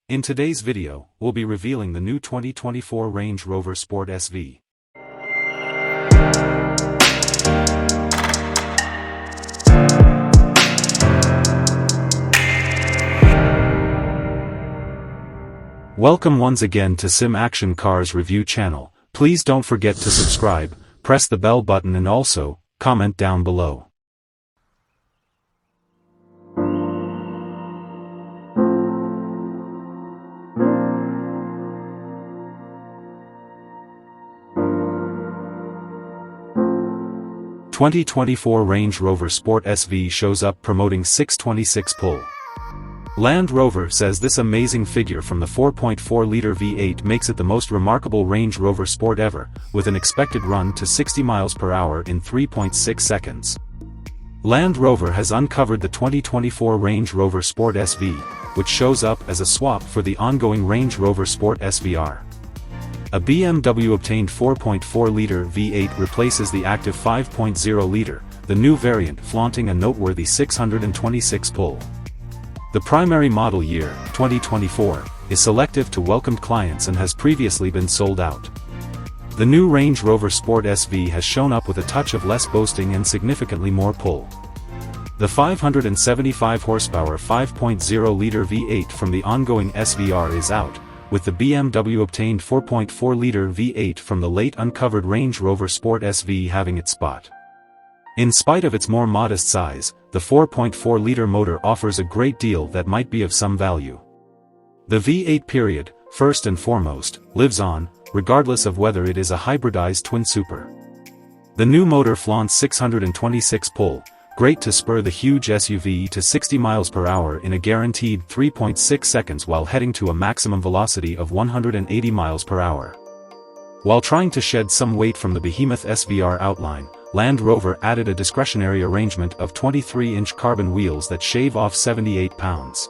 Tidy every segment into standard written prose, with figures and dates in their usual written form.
In today's video, we'll be revealing the new 2024 Range Rover Sport SV. Welcome once again to Sim Action Cars Review channel. Please don't forget to subscribe, press the bell button and also, comment down below. The 2024 Range Rover Sport SV shows up promoting 626 pull. Land Rover says this amazing figure from the 4.4-liter V8 makes it the most remarkable Range Rover Sport ever, with an expected run to 60 miles per hour in 3.6 seconds. Land Rover has uncovered the 2024 Range Rover Sport SV, which shows up as a swap for the ongoing Range Rover Sport SVR. A BMW obtained 4.4-liter V8 replaces the active 5.0-liter, the new variant flaunting a noteworthy 626 pull. The primary model year, 2024, is selective to welcomed clients and has previously been sold out. The new Range Rover Sport SV has shown up with a touch of less boasting and significantly more pull. The 575 horsepower 5.0-liter V8 from the ongoing SVR is out, with the BMW obtained 4.4-liter V8 from the late uncovered Range Rover Sport SV having its spot. In spite of its more modest size, the 4.4-liter motor offers a great deal that might be of some value. The V8 first and foremost, lives on, regardless of whether it is a hybridized twin super. The new motor flaunts 626 pull, great to spur the huge SUV to 60 miles per hour in a guaranteed 3.6 seconds while heading to a maximum velocity of 180 miles per hour. While trying to shed some weight from the behemoth SVR outline, Land Rover added a discretionary arrangement of 23-inch carbon wheels that shave off 78 pounds.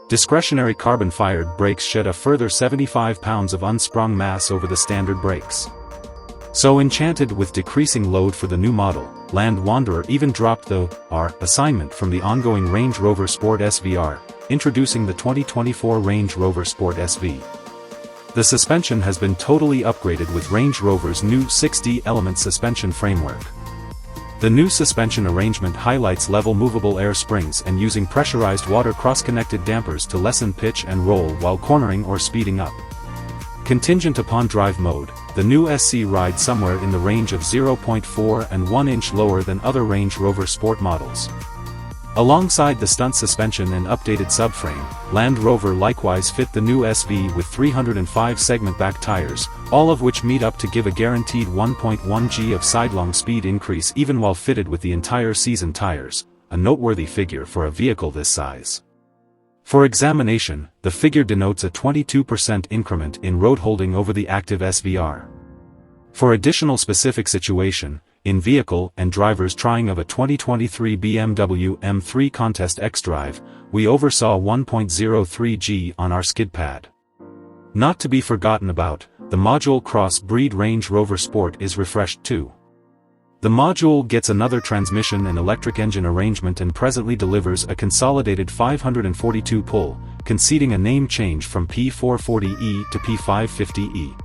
Discretionary carbon-fired brakes shed a further 75 pounds of unsprung mass over the standard brakes. So enchanted with decreasing load for the new model, Land Wanderer even dropped the R assignment from the ongoing Range Rover Sport SVR, introducing the 2024 Range Rover Sport SV. The suspension has been totally upgraded with Range Rover's new 6D-element suspension framework. The new suspension arrangement highlights level movable air springs and using pressurized water cross-connected dampers to lessen pitch and roll while cornering or speeding up. Contingent upon drive mode, the new SC rides somewhere in the range of 0.4 and 1 inch lower than other Range Rover Sport models. Alongside the stunt suspension and updated subframe, Land Rover likewise fit the new SV with 305 segment back tires, all of which meet up to give a guaranteed 1.1 G of sidelong speed increase even while fitted with the entire season tires, a noteworthy figure for a vehicle this size. For examination, the figure denotes a 22% increment in road holding over the active SVR. For additional specific situation, in vehicle and driver's trying of a 2023 BMW M3 Contest X-Drive, we oversaw 1.03 G on our skid pad. Not to be forgotten about, the module cross-breed Range Rover Sport is refreshed too. The module gets another transmission and electric engine arrangement and presently delivers a consolidated 542 pull, conceding a name change from P440E to P550E.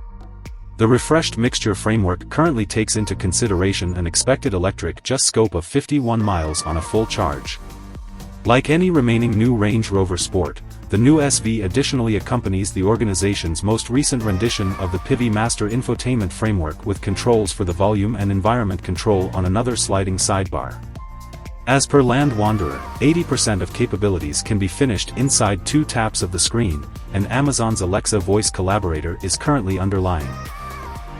The refreshed mixture framework currently takes into consideration an expected electric just scope of 51 miles on a full charge. Like any remaining new Range Rover Sport, the new SV additionally accompanies the organization's most recent rendition of the PIVI Master infotainment framework with controls for the volume and environment control on another sliding sidebar. As per Land Wanderer, 80% of capabilities can be finished inside 2 taps of the screen, and Amazon's Alexa voice collaborator is currently underlying.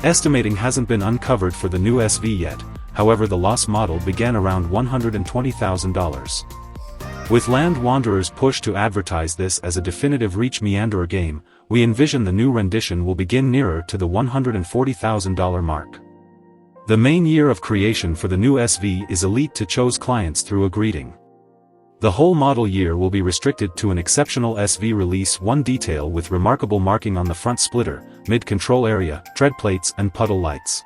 Estimating hasn't been uncovered for the new SV yet, however the loss model began around $120,000. With Land Wanderer's push to advertise this as a definitive Reach Meanderer game, we envision the new rendition will begin nearer to the $140,000 mark. The main year of creation for the new SV is elite to choose clients through a greeting. The whole model year will be restricted to an exceptional SV Release 1 detail with remarkable marking on the front splitter, mid-control area, treadplates and puddle lights.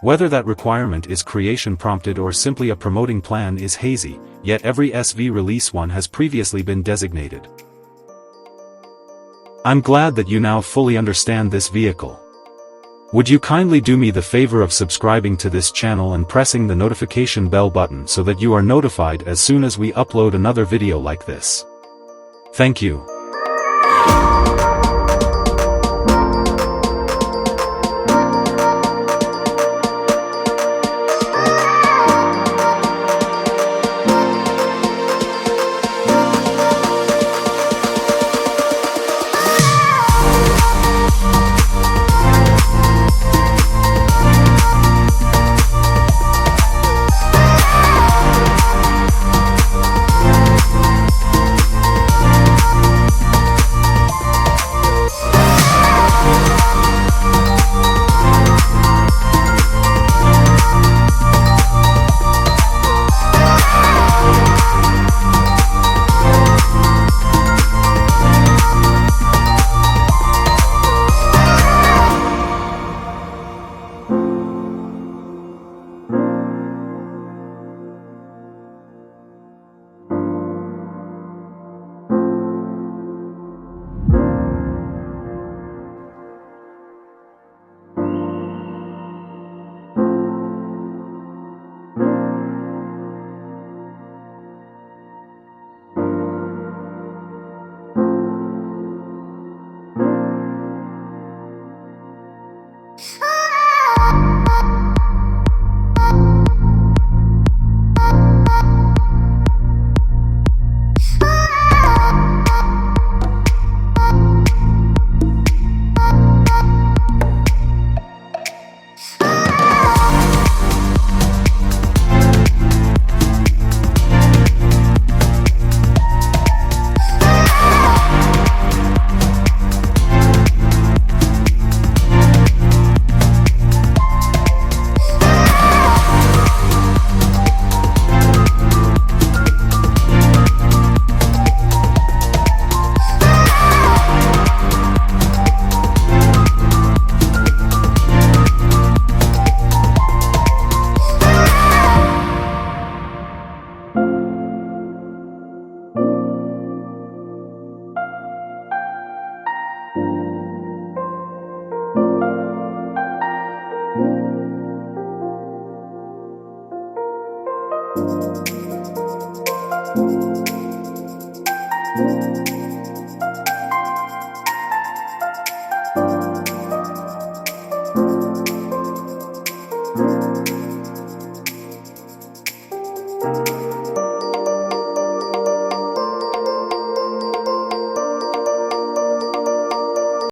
Whether that requirement is creation prompted or simply a promoting plan is hazy, yet every SV Release 1 has previously been designated. I'm glad that you now fully understand this vehicle. Would you kindly do me the favor of subscribing to this channel and pressing the notification bell button so that you are notified as soon as we upload another video like this? Thank you.